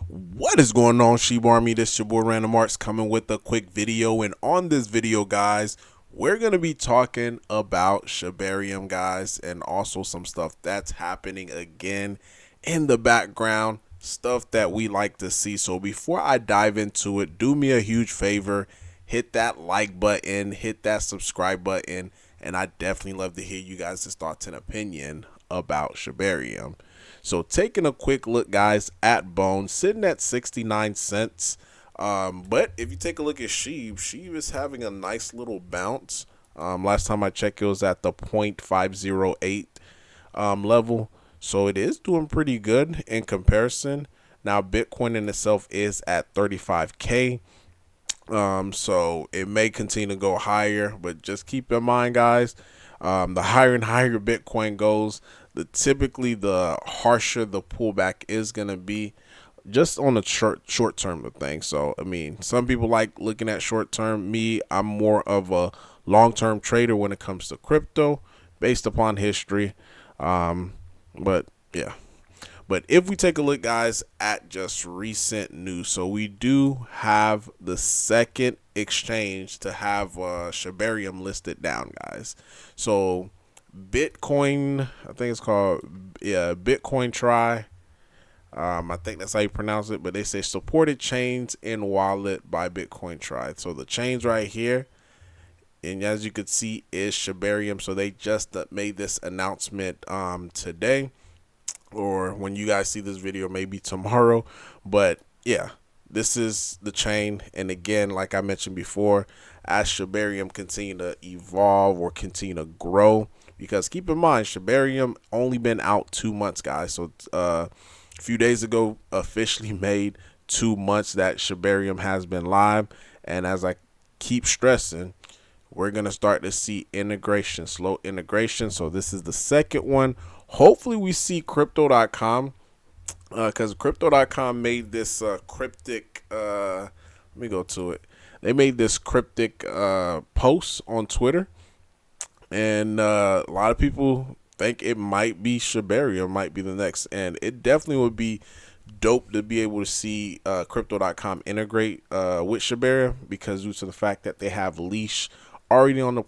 What is going on, Shib Army? This your boy Random Arts coming with a quick video, and on this video, guys, we're gonna be talking about Shibarium, guys, and also some stuff that's happening again in the background, stuff that we like to see. So before I dive into it, do me a huge favor, hit that like button, hit that subscribe button, and I definitely love to hear you guys' thoughts and opinion about Shibarium. So taking a quick look, guys, at Bone, sitting at 69 cents. But if you take a look at Shib is having a nice little bounce. Last time I checked, it was at the 0.508 level. So it is doing pretty good in comparison. Now, Bitcoin in itself is at 35K. So it may continue to go higher, but just keep in mind, guys, the higher and higher Bitcoin goes, typically the harsher the pullback is gonna be, just on the short term of things. So I mean, some people like looking at short term. Me, I'm more of a long term trader when it comes to crypto, based upon history. But yeah. But if we take a look, guys, at just recent news, so we do have the second exchange to have Shibarium listed down, guys. So Bitcoin, I think it's called, yeah, Bitcoin Try. I think that's how you pronounce it, but they say supported chains in wallet by Bitcoin Try. So the chains right here, and as you can see, is Shibarium. So they just made this announcement today, or when you guys see this video, maybe tomorrow. But yeah, this is the chain. And again, like I mentioned before, as Shibarium continue to evolve or continue to grow, because keep in mind, Shibarium only been out 2 months, guys. So a few days ago officially made 2 months that Shibarium has been live. And as I keep stressing, we're going to start to see integration, slow integration. So this is the second one. Hopefully we see crypto.com, because crypto.com made this cryptic, let me go to it. They made this cryptic post on Twitter, and a lot of people think it might be Shibarium, might be the next. And it definitely would be dope to be able to see crypto.com integrate with Shibarium, because due to the fact that they have Leash already on the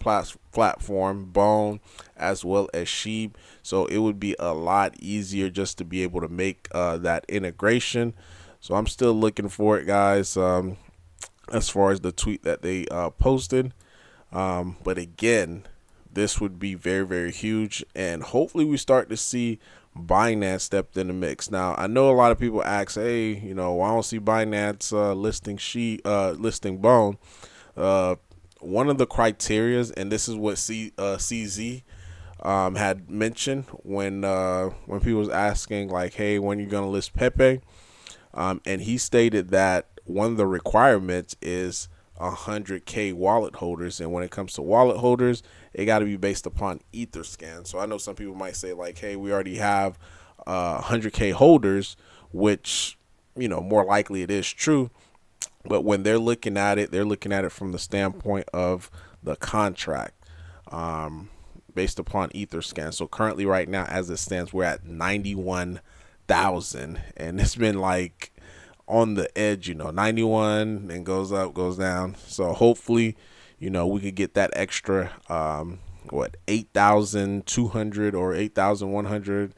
platform, Bone, as well as Shib. So it would be a lot easier just to be able to make that integration. So I'm still looking for it, guys, as far as the tweet that they posted. But again, this would be very, very huge. And hopefully we start to see Binance stepped in the mix. Now, I know a lot of people ask, hey, I don't see Binance listing Bone. One of the criterias, and this is what CZ had mentioned when people was asking, like, hey, when you gonna list Pepe, and he stated that one of the requirements is 100K wallet holders, and when it comes to wallet holders, it got to be based upon Etherscan. So I know some people might say, like, hey, we already have 100K holders, which more likely it is true. But when they're looking at it from the standpoint of the contract, based upon Etherscan. So currently, right now, as it stands, we're at 91,000, and it's been like on the edge, 91, and goes up, goes down. So hopefully, we could get that extra, 8,200 or 8,100,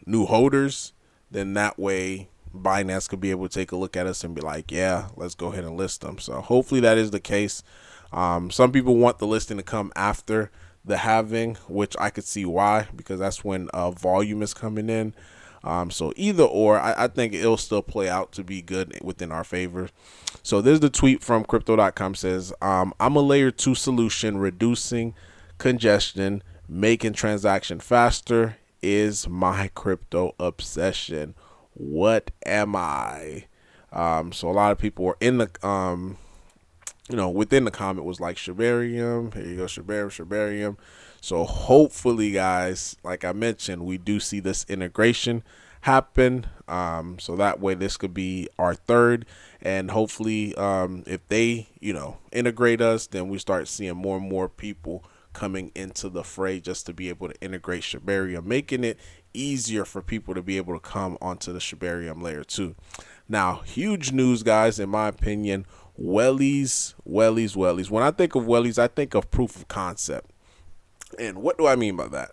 new holders. Then that way, Binance could be able to take a look at us and be like, yeah, let's go ahead and list them. So hopefully that is the case. Some people want the listing to come after the halving, which I could see why, because that's when volume is coming in. So either or, I think it'll still play out to be good within our favor. So there's the tweet from crypto.com, says, I'm a layer 2 solution, reducing congestion, making transaction faster is my crypto obsession. What am I? So a lot of people were in the within the comment was like, Shibarium, here you go, Shibarium. So hopefully, guys, like I mentioned, we do see this integration happen. So that way this could be our third, and hopefully if they integrate us, then we start seeing more and more people coming into the fray just to be able to integrate Shibarium, making it easier for people to be able to come onto the Shibarium layer 2. Now, huge news, guys, in my opinion. Wellies. When I think of Wellies, I think of proof of concept. And what do I mean by that?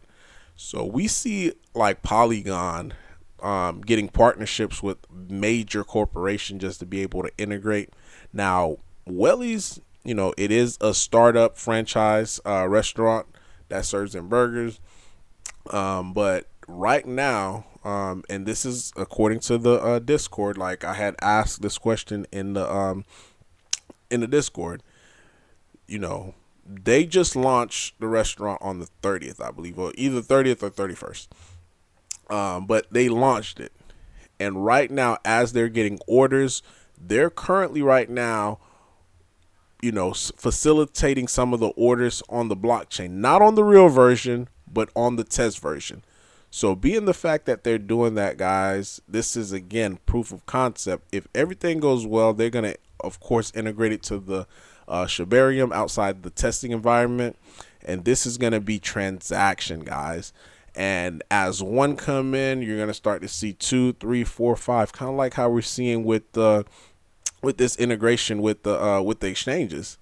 So we see like Polygon getting partnerships with major corporations just to be able to integrate. Now, Wellies, you know, it is a startup franchise restaurant that serves in burgers. But right now, and this is according to the Discord, like I had asked this question in the Discord, you know, they just launched the restaurant on the 30th, I believe, or either 30th or 31st. But they launched it. And right now, as they're getting orders, they're currently right now, you know, facilitating some of the orders on the blockchain, not on the real version, but on the test version. So being the fact that they're doing that, guys, this is, again, proof of concept. If everything goes well, they're going to, of course, integrate it to the Shibarium outside the testing environment. And this is going to be transaction, guys. And as one come in, you're going to start to see 2, 3, 4, 5, kind of like how we're seeing with this integration with the exchanges.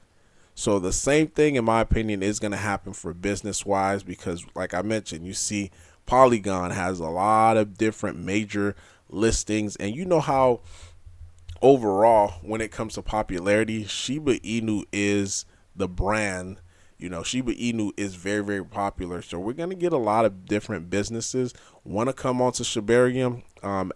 So the same thing, in my opinion, is going to happen for business wise, because like I mentioned, you see Polygon has a lot of different major listings, and you know how overall when it comes to popularity, Shiba Inu is the brand. You know, Shiba Inu is very, very popular. So we're going to get a lot of different businesses want to come onto Shibarium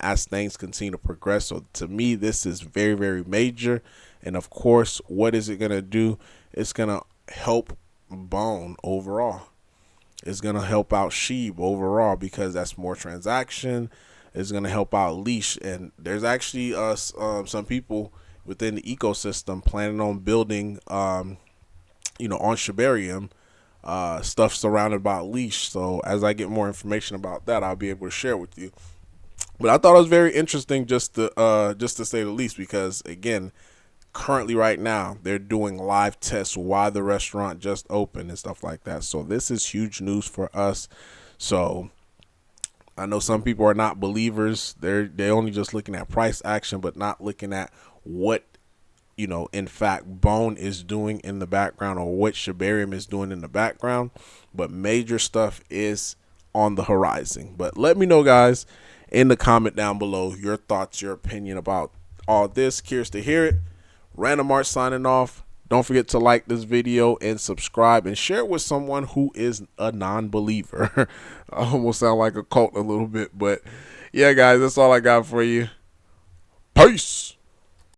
as things continue to progress. So to me, this is very, very major. And of course, what is it going to do? It's going to help Bone overall. It's going to help out Shib overall, because that's more transaction. It's going to help out Leash. And there's actually some people within the ecosystem planning on building you know, on Shibarium, stuff surrounded about Leash. So as I get more information about that, I'll be able to share with you. But I thought it was very interesting, just to say the least, because again, currently right now they're doing live tests while the restaurant just opened and stuff like that. So this is huge news for us. So I know some people are not believers. They're only just looking at price action, but not looking at what, you know, in fact, Bone is doing in the background, or what Shibarium is doing in the background. But major stuff is on the horizon. But let me know, guys, in the comment down below, your thoughts, your opinion about all this. Curious to hear it. Random Art signing off. Don't forget to like this video and subscribe and share it with someone who is a non-believer. I almost sound like a cult a little bit, but yeah, guys, that's all I got for you. Peace.